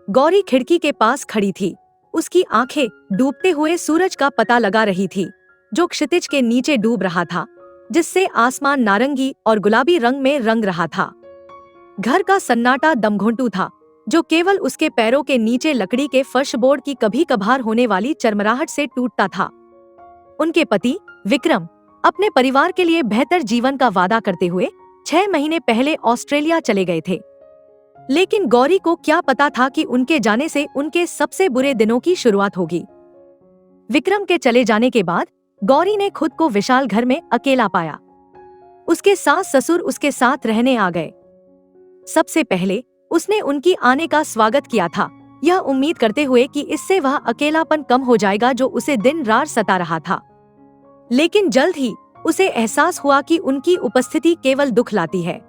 गौरी खिड़की के पास खड़ी थी। उसकी आंखें डूबते हुए सूरज का पता लगा रही थी, जो क्षितिज के नीचे डूब रहा था, जिससे आसमान नारंगी और गुलाबी रंग में रंग रहा था। घर का सन्नाटा दमघोंटू था, जो केवल उसके पैरों के नीचे लकड़ी के फर्शबोर्ड की कभी कभार होने वाली चरमराहट से टूटता था। उनके पति विक्रम अपने परिवार के लिए बेहतर जीवन का वादा करते हुए 6 महीने पहले ऑस्ट्रेलिया चले गए थे। लेकिन गौरी को क्या पता था कि उनके जाने से उनके सबसे बुरे दिनों की शुरुआत होगी। विक्रम के चले जाने के बाद गौरी ने खुद को विशाल घर में अकेला पाया। उसके सास ससुर उसके साथ रहने आ गए। सबसे पहले उसने उनकी आने का स्वागत किया था, यह उम्मीद करते हुए कि इससे वह अकेलापन कम हो जाएगा जो उसे दिन रात सता रहा था। लेकिन जल्द ही उसे एहसास हुआ कि उनकी उपस्थिति केवल दुख लाती है।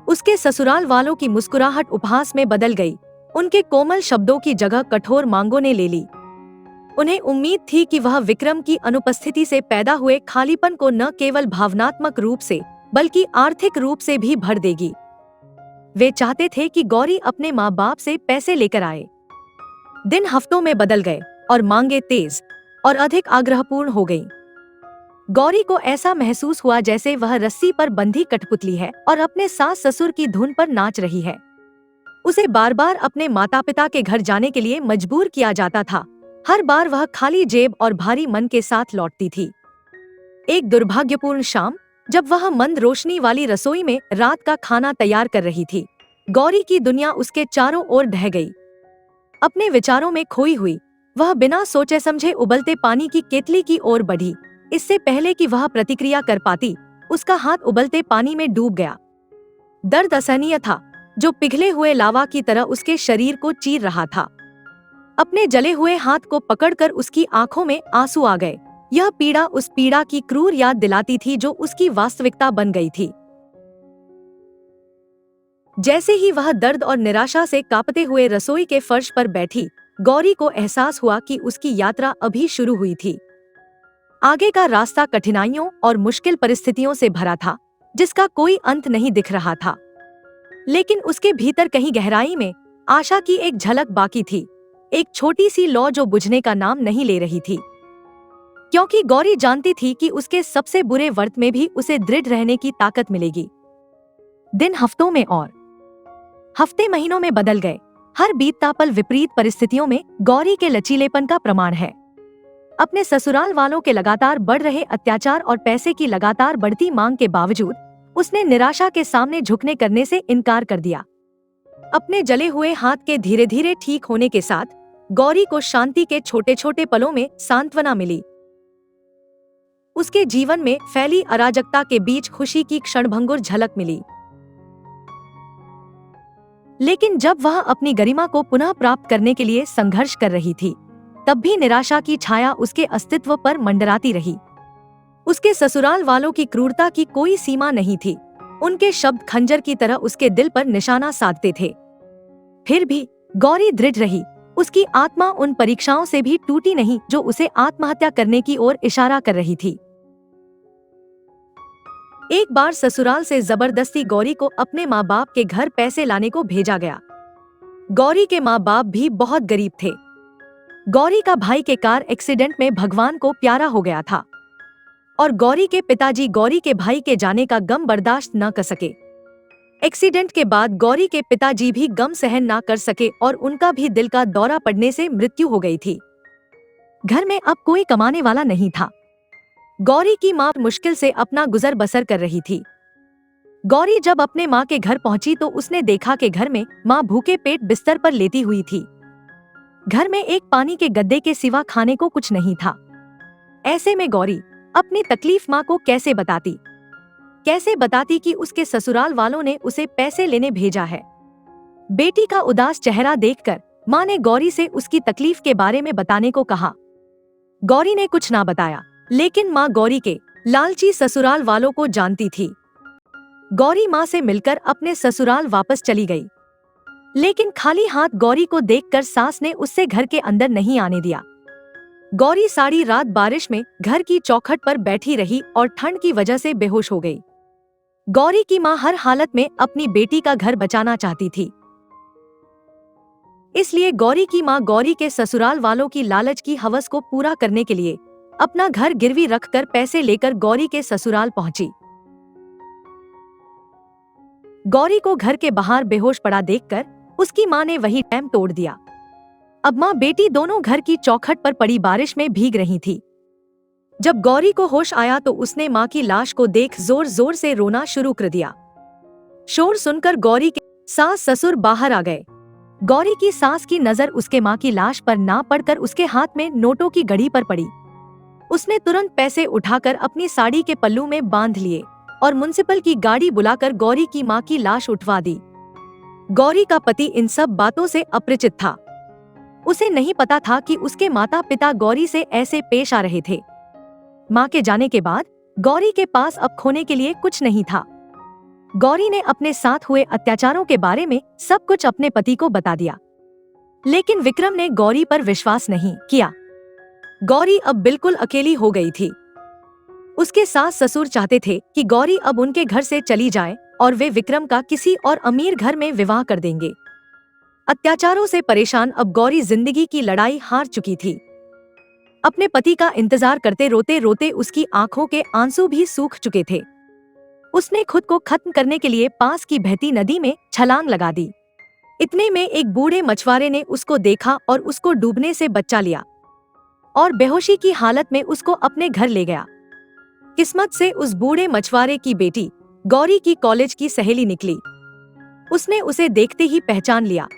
उसके ससुराल वालों की मुस्कुराहट उपहास में बदल गई। उनके कोमल शब्दों की जगह कठोर मांगों ने ले ली। उन्हें उम्मीद थी कि वह विक्रम की अनुपस्थिति से पैदा हुए खालीपन को न केवल भावनात्मक रूप से बल्कि आर्थिक रूप से भी भर देगी। वे चाहते थे कि गौरी अपने माँ बाप से पैसे लेकर आए। दिन हफ्तों में बदल गए और मांगे तेज और अधिक आग्रहपूर्ण हो गईं। गौरी को ऐसा महसूस हुआ जैसे वह रस्सी पर बंधी कठपुतली है और अपने सास ससुर की धुन पर नाच रही है। उसे बार बार अपने माता पिता के घर जाने के लिए मजबूर किया जाता था। हर बार वह खाली जेब और भारी मन के साथ लौटती थी। एक दुर्भाग्यपूर्ण शाम, जब वह मंद रोशनी वाली रसोई में रात का खाना तैयार कर रही थी, गौरी की दुनिया उसके चारों ओर ढह गई। अपने विचारों में खोई हुई वह बिना सोचे समझे उबलते पानी की केतली की ओर बढ़ी। इससे पहले कि वह प्रतिक्रिया कर पाती, उसका हाथ उबलते पानी में डूब गया। दर्द असहनीय था, जो पिघले हुए लावा की तरह उसके शरीर को चीर रहा था। अपने जले हुए हाथ को पकड़कर उसकी आंखों में आंसू आ गए। यह पीड़ा उस पीड़ा की क्रूर याद दिलाती थी जो उसकी वास्तविकता बन गई थी। जैसे ही वह दर्द और निराशा से कांपते हुए रसोई के फर्श पर बैठी, गौरी को एहसास हुआ कि उसकी यात्रा अभी शुरू हुई थी। आगे का रास्ता कठिनाइयों और मुश्किल परिस्थितियों से भरा था, जिसका कोई अंत नहीं दिख रहा था। लेकिन उसके भीतर कहीं गहराई में आशा की एक झलक बाकी थी, एक छोटी सी लौ जो बुझने का नाम नहीं ले रही थी। क्योंकि गौरी जानती थी कि उसके सबसे बुरे वक्त में भी उसे दृढ़ रहने की ताकत मिलेगी। दिन हफ्तों में और हफ्ते महीनों में बदल गए। हर बीतता पल विपरीत परिस्थितियों में गौरी के लचीलेपन का प्रमाण है। अपने ससुराल वालों के लगातार बढ़ रहे अत्याचार और पैसे की लगातार बढ़ती मांग के बावजूद उसने निराशा के सामने झुकने करने से इनकार कर दिया। अपने जले हुए हाथ के धीरे धीरे ठीक होने के साथ गौरी को शांति के छोटे छोटे पलों में सांत्वना मिली। उसके जीवन में फैली अराजकता के बीच खुशी की क्षणभंगुर झलक मिली। लेकिन जब वह अपनी गरिमा को पुनः प्राप्त करने के लिए संघर्ष कर रही थी, तब भी निराशा की छाया उसके अस्तित्व पर मंडराती रही। उसके ससुराल वालों की क्रूरता की कोई सीमा नहीं थी। उनके शब्द खंजर की तरह उसके दिल पर निशाना साधते थे। फिर भी गौरी दृढ़ रही। उसकी आत्मा उन परीक्षाओं से भी टूटी नहीं जो उसे आत्महत्या करने की ओर इशारा कर रही थी। एक बार ससुराल से जबरदस्ती गौरी को अपने माँ बाप के घर पैसे लाने को भेजा गया। गौरी के माँ बाप भी बहुत गरीब थे। गौरी का भाई के कार एक्सीडेंट में भगवान को प्यारा हो गया था और गौरी के पिताजी गौरी के भाई के जाने का गम बर्दाश्त न कर सके। एक्सीडेंट के बाद गौरी के पिताजी भी गम सहन न कर सके और उनका भी दिल का दौरा पड़ने से मृत्यु हो गई थी। घर में अब कोई कमाने वाला नहीं था। गौरी की माँ मुश्किल से अपना गुजर बसर कर रही थी। गौरी जब अपने माँ के घर पहुंची तो उसने देखा कि घर में माँ भूखे पेट बिस्तर पर लेटी हुई थी। घर में एक पानी के गद्दे के सिवा खाने को कुछ नहीं था। ऐसे में गौरी अपनी तकलीफ माँ को कैसे बताती कि उसके ससुराल वालों ने उसे पैसे लेने भेजा है। बेटी का उदास चेहरा देखकर माँ ने गौरी से उसकी तकलीफ के बारे में बताने को कहा। गौरी ने कुछ ना बताया, लेकिन माँ गौरी के लालची ससुराल वालों को जानती थी। गौरी माँ से मिलकर अपने ससुराल वापस चली गई, लेकिन खाली हाथ गौरी को देखकर सास ने उससे घर के अंदर नहीं आने दिया। गौरी सारी रात बारिश में घर की चौखट पर बैठी रही और ठंड की वजह से बेहोश हो गई। गौरी की माँ हर हालत में अपनी बेटी का घर बचाना चाहती थी। इसलिए गौरी की माँ गौरी के ससुराल वालों की लालच की हवस को पूरा करने के लिए अपना घर गिरवी रखकर पैसे लेकर गौरी के ससुराल पहुंची। गौरी को घर के बाहर बेहोश पड़ा देखकर उसकी माँ ने वही टाइम तोड़ दिया। अब माँ बेटी दोनों घर की चौखट पर पड़ी बारिश में भीग रही थी। जब गौरी को होश आया तो उसने माँ की लाश को देख जोर जोर से रोना शुरू कर दिया। शोर सुनकर गौरी के सास ससुर बाहर आ गए। गौरी की सास की नजर उसके माँ की लाश पर ना पड़कर उसके हाथ में नोटों की घड़ी पर पड़ी। उसने तुरंत पैसे उठाकर अपनी साड़ी के पल्लू में बांध लिए और म्युनिसिपल की गाड़ी बुलाकर गौरी की माँ की लाश उठवा दी। गौरी का पति इन सब बातों से अपरिचित था। उसे नहीं पता था कि उसके माता पिता गौरी से ऐसे पेश आ रहे थे। माँ के जाने के बाद गौरी के पास अब खोने के लिए कुछ नहीं था। गौरी ने अपने साथ हुए अत्याचारों के बारे में सब कुछ अपने पति को बता दिया, लेकिन विक्रम ने गौरी पर विश्वास नहीं किया। गौरी अब बिल्कुल अकेली हो गई थी। उसके सास ससुर चाहते थे कि गौरी अब उनके घर से चली जाए और वे विक्रम का किसी और अमीर घर में विवाह कर देंगे। अत्याचारों से परेशान अब गौरी जिंदगी की लड़ाई हार चुकी थी। अपने पति का इंतजार करते रोते रोते उसकी आंखों के आंसू भी सूख चुके थे। उसने खुद को खत्म करने के लिए पास की बहती नदी में छलांग लगा दी। इतने में एक बूढ़े मछुआरे ने उसको देखा और उसको डूबने से बचा लिया और बेहोशी की हालत में उसको अपने घर ले गया। किस्मत से उस बूढ़े मछुआरे की बेटी गौरी की कॉलेज की सहेली निकली। उसने उसे देखते ही पहचान लिया।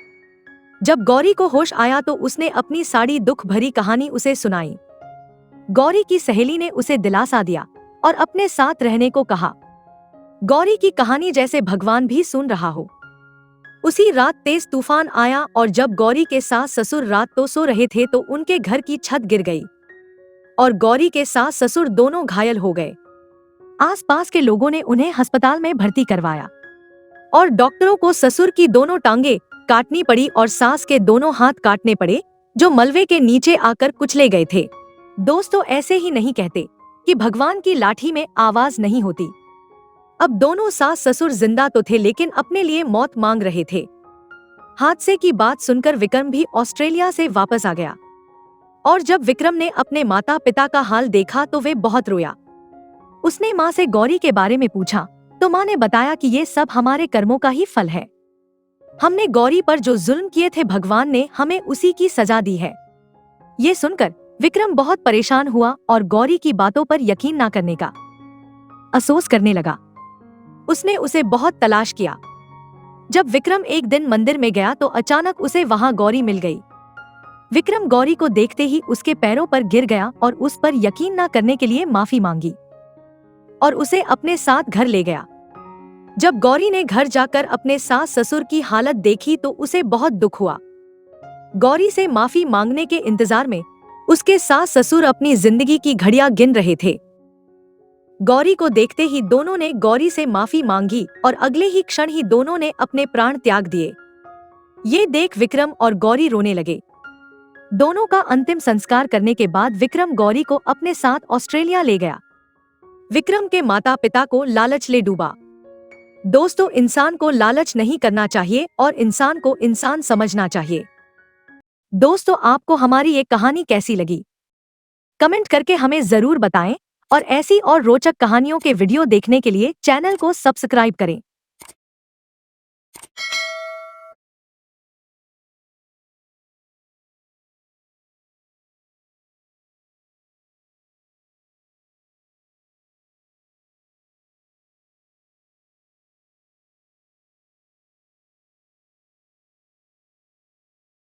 जब गौरी को होश आया तो उसने अपनी सारी दुख भरी कहानी उसे सुनाई। गौरी की सहेली ने उसे दिलासा दिया और अपने साथ रहने को कहा। गौरी की कहानी जैसे भगवान भी सुन रहा हो। उसी रात तेज तूफान आया और जब गौरी के सास ससुर रात तो सो रहे थे तो उनके घर की छत गिर गई और गौरी के सास ससुर दोनों घायल हो गए। आसपास के लोगों ने उन्हें अस्पताल में भर्ती करवाया और डॉक्टरों को ससुर की दोनों टांगे काटनी पड़ी और सास के दोनों हाथ काटने पड़े, जो मलबे के नीचे आकर कुचले गए थे। दोस्तों, ऐसे ही नहीं कहते कि भगवान की लाठी में आवाज नहीं होती। अब दोनों सास ससुर जिंदा तो थे लेकिन अपने लिए मौत मांग रहे थे। हादसे की बात सुनकर विक्रम भी ऑस्ट्रेलिया से वापस आ गया और जब विक्रम ने अपने माता पिता का हाल देखा तो वे बहुत रोया। उसने माँ से गौरी के बारे में पूछा तो माँ ने बताया कि ये सब हमारे कर्मों का ही फल है। हमने गौरी पर जो जुल्म किए थे भगवान ने हमें उसी की सजा दी है। ये सुनकर विक्रम बहुत परेशान हुआ और गौरी की बातों पर यकीन न करने का अफसोस करने लगा। उसने उसे बहुत तलाश किया। जब विक्रम एक दिन मंदिर में गया तो अचानक उसे वहां गौरी मिल गई। विक्रम गौरी को देखते ही उसके पैरों पर गिर गया और उस पर यकीन न करने के लिए माफी मांगी और उसे अपने साथ घर ले गया। जब गौरी ने घर जाकर अपने सास ससुर की हालत देखी तो उसे बहुत दुख हुआ। गौरी से माफी मांगने के इंतजार में उसके सास ससुर अपनी जिंदगी की घड़ियां गिन रहे थे। गौरी को देखते ही दोनों ने गौरी से माफी मांगी और अगले ही क्षण ही दोनों ने अपने प्राण त्याग दिए। ये देख विक्रम और गौरी रोने लगे। दोनों का अंतिम संस्कार करने के बाद विक्रम गौरी को अपने साथ ऑस्ट्रेलिया ले गया। विक्रम के माता पिता को लालच ले डूबा। दोस्तों, इंसान को लालच नहीं करना चाहिए और इंसान को इंसान समझना चाहिए। दोस्तों, आपको हमारी ये कहानी कैसी लगी? कमेंट करके हमें जरूर बताएं और ऐसी और रोचक कहानियों के वीडियो देखने के लिए चैनल को सब्सक्राइब करें।